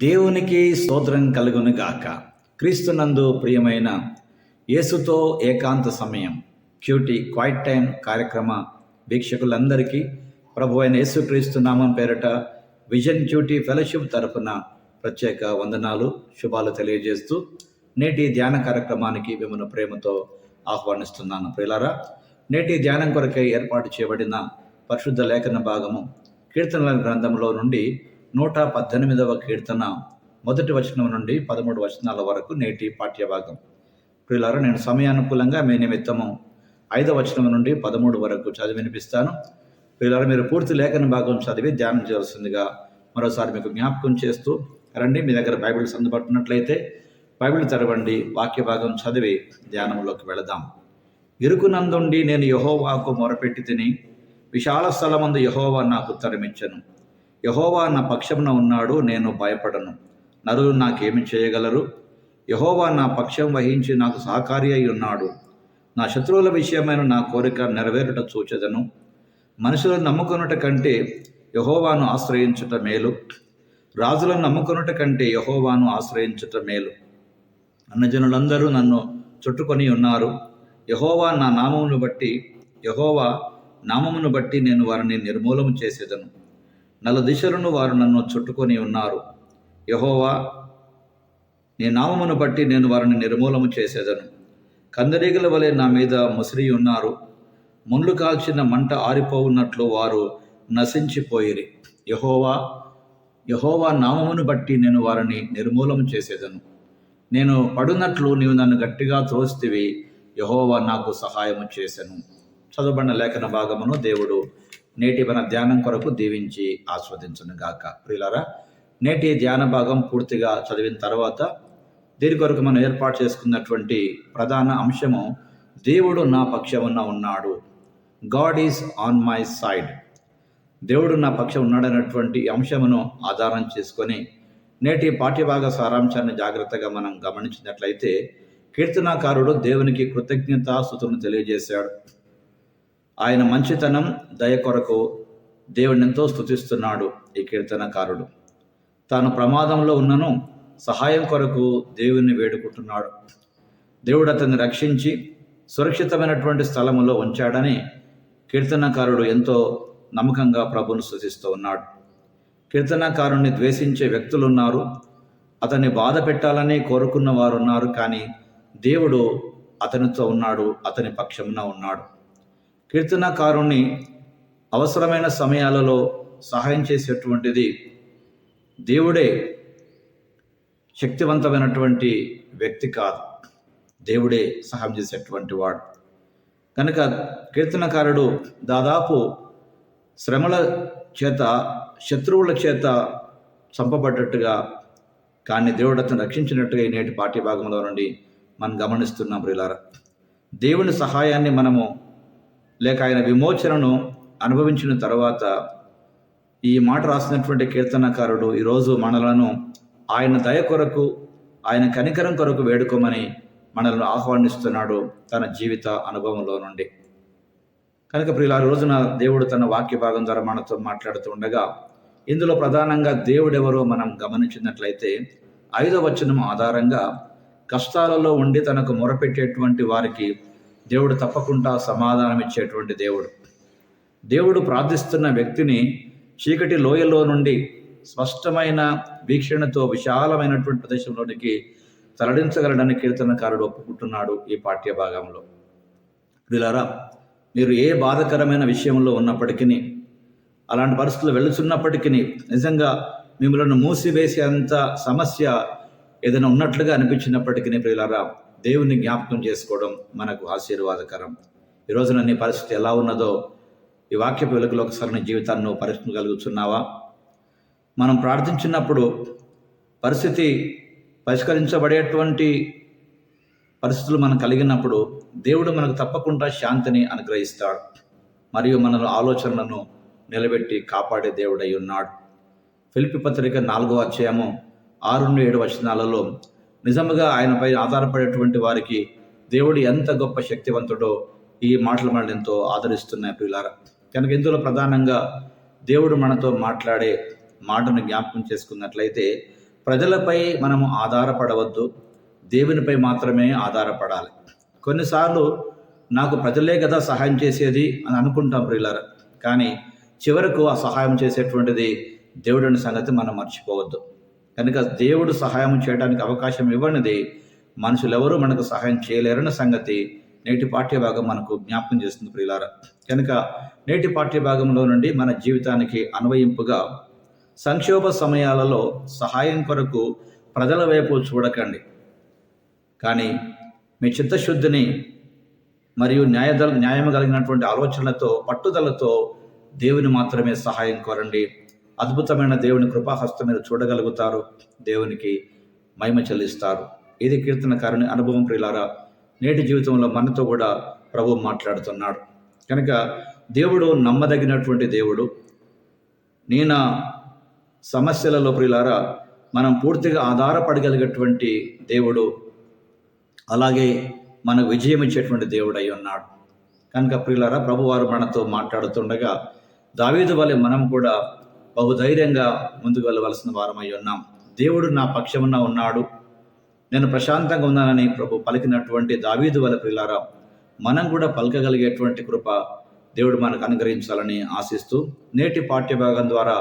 దేవునికి స్తోత్రం కలుగును గాక. క్రీస్తునందు ప్రియమైన యేసుతో ఏకాంత సమయం క్వైట్ టైం కార్యక్రమ వీక్షకులందరికీ ప్రభు అయిన యేసుక్రీస్తు నామం పేరట విజన్ క్యూటీ ఫెలోషిప్ తరఫున ప్రత్యేక వందనాలు, శుభాలు తెలియజేస్తూ నేటి ధ్యాన కార్యక్రమానికి మిమ్మల్ని ప్రేమతో ఆహ్వానిస్తున్నాను. ప్రియులారా, నేటి ధ్యానం కొరకై ఏర్పాటు చేయబడిన పరిశుద్ధ లేఖన భాగము కీర్తనల గ్రంథంలో నుండి 118వ కీర్తన 1 వచనం నుండి 13 వచనాల వరకు నేటి పాఠ్యభాగం. ప్రియులారా, నేను సమయానుకూలంగా మీ నిమిత్తము 5వ వచనం నుండి 13 వరకు చదివి వినిపిస్తాను. ప్రియులారా, మీరు పూర్తి లేఖన భాగం చదివి ధ్యానం చేయాల్సిందిగా మరోసారి మీకు జ్ఞాపకం చేస్తూ రండి. మీ దగ్గర బైబిల్స్ అందుబాటున్నట్లయితే బైబిల్ తెరవండి, వాక్య భాగం చదివి ధ్యానంలోకి వెళదాం. ఇరుకునందుండి నేను యెహోవాకు మొరపెట్టి తిని, విశాల స్థలమందు యెహోవా నాకు ఉత్తరమిచ్చెను. యెహోవా నా పక్షమున ఉన్నాడు, నేను భయపడను. నరులు నాకేమి చేయగలరు? యెహోవా నా పక్షం వహించి నాకు సహకారి అయి ఉన్నాడు. నా శత్రువుల విషయమైన నా కోరిక నెరవేరుట చూచెదను. మనుషులను నమ్ముకొనుట కంటే యెహోవాను ఆశ్రయించుట మేలు. రాజులను నమ్ముకొనుట కంటే యెహోవాను ఆశ్రయించుట మేలు. అన్నజనులందరూ నన్ను చుట్టుకొని ఉన్నారు. యెహోవా నామమును బట్టి నేను వారిని నిర్మూలము చేసేదను. నలుదిశలను వారు నన్ను చుట్టుకొని ఉన్నారు. యెహోవా నీ నామమును బట్టి నేను వారిని నిర్మూలము చేసేదను. కందరీగల వలె నా మీద ముసిరి ఉన్నారు. ముండ్లు కాల్చిన మంట ఆరిపోవున్నట్లు వారు నశించిపోయిరి. యెహోవా నామమును బట్టి నేను వారిని నిర్మూలము చేసేదను. నేను పడునట్లు నీవు నన్ను గట్టిగా త్రోసితివి. యెహోవా నాకు సహాయము చేసెను. చదువుబడిన లేఖన భాగమును దేవుడు నేటి మన ధ్యానం కొరకు దీవించి ఆస్వాదించును గాక. ప్రియులారా, నేటి ధ్యాన భాగం పూర్తిగా చదివిన తర్వాత దీని కొరకు మనం ఏర్పాటు చేసుకున్నటువంటి ప్రధాన అంశము, దేవుడు నా పక్షమున ఉన్నాడు. God is on my side. దేవుడు నా పక్షం ఉన్నాడనేటువంటి అంశమును ఆధారం చేసుకొని నేటి పాఠ్యభాగ సారాంశాన్ని జాగ్రత్తగా మనం గమనించినట్లయితే, కీర్తనాకారుడు దేవునికి కృతజ్ఞతాస్తుతులను తెలియజేశాడు. ఆయన మంచితనం, దయ కొరకు దేవుడిని ఎంతో స్తుతిస్తున్నాడు. ఈ కీర్తనకారుడు తాను ప్రమాదంలో ఉన్నను సహాయం కొరకు దేవుణ్ణి వేడుకుంటున్నాడు. దేవుడు అతన్ని రక్షించి సురక్షితమైనటువంటి స్థలములో ఉంచాడని కీర్తనకారుడు ఎంతో నమ్మకంగా ప్రభువును స్తుతిస్తూ ఉన్నాడు. కీర్తనకారుణ్ణి ద్వేషించే వ్యక్తులు ఉన్నారు. అతన్ని బాధ పెట్టాలని కోరుకున్న వారు ఉన్నారు. కానీ దేవుడు అతనితో ఉన్నాడు, అతని పక్షమున ఉన్నాడు. కీర్తనకారుణ్ణి అవసరమైన సమయాలలో సహాయం చేసేటువంటిది దేవుడే. శక్తివంతమైనటువంటి వ్యక్తి కాదు, దేవుడే సహాయం చేసేటువంటి వాడు. కనుక కీర్తనకారుడు దాదాపు శ్రమల చేత, శత్రువుల చేత చంపబడ్డట్టుగా, కానీ దేవుడు అతను రక్షించినట్టుగా ఈ నేటి పాఠ్యభాగంలో నుండి మనం గమనిస్తున్నాం. ప్రియులారా, దేవుని సహాయాన్ని మనము లేక ఆయన విమోచనను అనుభవించిన తర్వాత ఈ మాట రాసినటువంటి కీర్తనకారుడు ఈరోజు మనలను ఆయన దయ కొరకు, ఆయన కనికరం కొరకు వేడుకోమని మనల్ని ఆహ్వానిస్తున్నాడు తన జీవిత అనుభవంలో నుండి. కనుక ప్రియులారా, రోజున దేవుడు తన వాక్య భాగం ద్వారా మనతో మాట్లాడుతూ ఉండగా ఇందులో ప్రధానంగా దేవుడెవరో మనం గమనించినట్లయితే 5వ వచనం ఆధారంగా కష్టాలలో ఉండి తనకు మొరపెట్టేటువంటి వారికి దేవుడు తప్పకుండా సమాధానం ఇచ్చేటువంటి దేవుడు ప్రార్థిస్తున్న వ్యక్తిని చీకటి లోయలో నుండి స్పష్టమైన వీక్షణతో విశాలమైనటువంటి ప్రదేశంలోనికి తరలించగలడని కీర్తనకారుడు ఒప్పుకుంటున్నాడు ఈ పాఠ్య భాగంలో. ప్రియులారా, మీరు ఏ బాధకరమైన విషయంలో ఉన్నప్పటికీ, అలాంటి పరిస్థితులు వెళుతున్నప్పటికీ, నిజంగా మిమ్మల్ని మూసివేసేంత సమస్య ఏదైనా ఉన్నట్లుగా అనిపించినప్పటికీ, ప్రియులారా, దేవుని జ్ఞాపకం చేసుకోవడం మనకు ఆశీర్వాదకరం. ఈరోజున నీ పరిస్థితి ఎలా ఉన్నదో ఈ వాక్యపు వెలుగులో ఒకసారి నీ జీవితాన్ని పరిష్కరించగలుగుతున్నావా? మనం ప్రార్థించినప్పుడు పరిస్థితి పరిష్కరించబడేటువంటి పరిస్థితులు మనం కలిగినప్పుడు దేవుడు మనకు తప్పకుండా శాంతిని అనుగ్రహిస్తాడు మరియు మన ఆలోచనలను నిలబెట్టి కాపాడే దేవుడై ఉన్నాడు. ఫిలిప్పీ పత్రిక 4వ అధ్యాయము 6-7 వచనాలలో నిజముగా ఆయనపై ఆధారపడేటువంటి వారికి దేవుడు ఎంత గొప్ప శక్తివంతుడో ఈ మాటలు మనల్ని ఎంతో ఆదరిస్తున్నాయి. ప్రియులారా, కనుక ఇందులో ప్రధానంగా దేవుడు మనతో మాట్లాడే మాటను జ్ఞాపకం చేసుకున్నట్లయితే ప్రజలపై మనము ఆధారపడవద్దు, దేవునిపై మాత్రమే ఆధారపడాలి. కొన్నిసార్లు నాకు ప్రజలే కదా సహాయం చేసేది అని అనుకుంటాం ప్రియులారా, కానీ చివరకు ఆ సహాయం చేసేటువంటిది దేవుడిని సంగతి మనం మర్చిపోవద్దు. కనుక దేవుడు సహాయం చేయడానికి అవకాశం ఇవ్వనిది మనుషులెవరూ మనకు సహాయం చేయలేరన్న సంగతి నేటి పాఠ్యభాగం మనకు జ్ఞాపకం చేస్తుంది ప్రియులారా. కనుక నేటి పాఠ్యభాగంలో నుండి మన జీవితానికి అన్వయింపుగా సంక్షోభ సమయాలలో సహాయం కొరకు ప్రజల వైపు చూడకండి, కానీ మీ చిత్తశుద్ధిని మరియు న్యాయం కలిగినటువంటి ఆలోచనలతో పట్టుదలతో దేవుని మాత్రమే సహాయం కోరండి. అద్భుతమైన దేవుని కృపాహస్తం మీరు చూడగలుగుతారు, దేవునికి మహిమ చెల్లిస్తారు. ఇది కీర్తనకారుని అనుభవం ప్రియులారా. నేటి జీవితంలో మనతో కూడా ప్రభువు మాట్లాడుతున్నాడు. కనుక దేవుడు నమ్మదగినటువంటి దేవుడు. నేను సమస్యలలో ప్రియులారా మనం పూర్తిగా ఆధారపడగలిగేటువంటి దేవుడు, అలాగే మనకు విజయం ఇచ్చేటువంటి దేవుడు అయి ఉన్నాడు. కనుక ప్రియులారా, ప్రభువారు మనతో మాట్లాడుతుండగా దావీదు వలె మనం కూడా బహుధైర్యంగా ముందుకు వెళ్ళవలసిన వారమై ఉన్నాం. దేవుడు నా పక్షమున ఉన్నాడు, నేను ప్రశాంతంగా ఉన్నానని ప్రభు పలికినటువంటి దావీదు వలె ప్రియులారా మనం కూడా పలకగలిగేటువంటి కృప దేవుడు మనకు అనుగ్రహించాలని ఆశిస్తూ నేటి పాఠ్యభాగం ద్వారా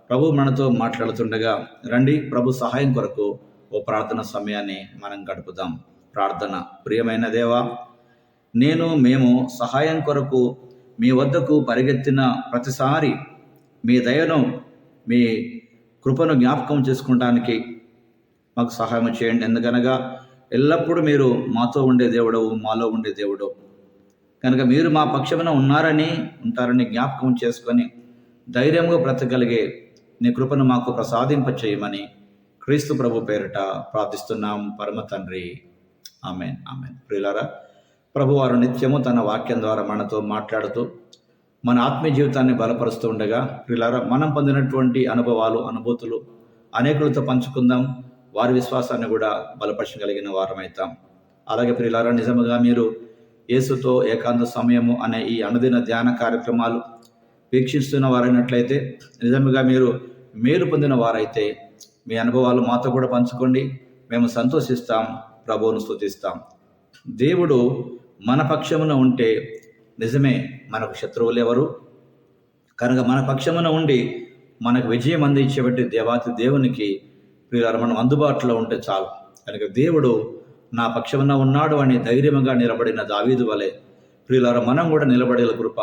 ప్రభు మనతో మాట్లాడుతుండగా రండి ప్రభు సహాయం కొరకు ఓ ప్రార్థన సమయాన్ని మనం గడుపుదాం. ప్రార్థన. ప్రియమైన దేవా, మేము సహాయం కొరకు మీ వద్దకు పరిగెత్తిన ప్రతిసారి మీ దయను, మీ కృపను జ్ఞాపకం చేసుకుంటానికి మాకు సహాయం చేయండి. ఎందుకనగా ఎల్లప్పుడూ మీరు మాతో ఉండే దేవుడు, మాలో ఉండే దేవుడు కనుక మీరు మా పక్షమున ఉంటారని జ్ఞాపకం చేసుకొని ధైర్యంగా బ్రతకగలిగే నీ కృపను మాకు ప్రసాదింప చేయమని క్రీస్తు ప్రభు పేరిట ప్రార్థిస్తున్నాం పరమ తండ్రి. Amen, amen. ప్రియులారా, ప్రభువారు నిత్యము తన వాక్యం ద్వారా మనతో మాట్లాడుతూ మన ఆత్మీయ జీవితాన్ని బలపరుస్తూ ఉండగా ప్రియులారా మనం పొందినటువంటి అనుభూతులు అనేకులతో పంచుకుందాం. వారి విశ్వాసాన్ని కూడా బలపరచగలిగిన వారమవుతాం. అలాగే ప్రియులారా, నిజముగా మీరు యేసుతో ఏకాంత సమయము అనే ఈ అనుదిన ధ్యాన కార్యక్రమాలు వీక్షిస్తున్న వారైనట్లయితే, నిజముగా మీరు మేలు పొందిన వారైతే మీ అనుభవాలు మాతో కూడా పంచుకోండి. మేము సంతోషిస్తాం, ప్రభువును స్తుతిస్తాం. దేవుడు మన పక్షమున ఉంటే నిజమే మనకు శత్రువులు ఎవరు? కనుక మన పక్షమున ఉండి మనకు విజయం అందించేబట్టి దేవాతి దేవునికి ప్రియులారా మనం అందుబాటులో ఉంటే చాలు. కనుక దేవుడు నా పక్షమున ఉన్నాడు అని ధైర్యంగా నిలబడిన దావీదు వలె ప్రియులారా మనం కూడా నిలబడే కృప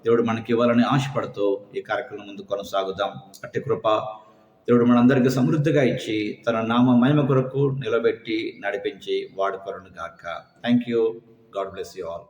దేవుడు మనకి ఇవ్వాలని ఆశపడుతూ ఈ కార్యక్రమం ముందు కొనసాగుదాం. అట్టి కృప దేవుడు మనందరికీ సమృద్ధిగా ఇచ్చి తన నామ మహిమ కొరకు నిలబెట్టి నడిపించి వాడుకొనుగాక. Thank you. God bless you all.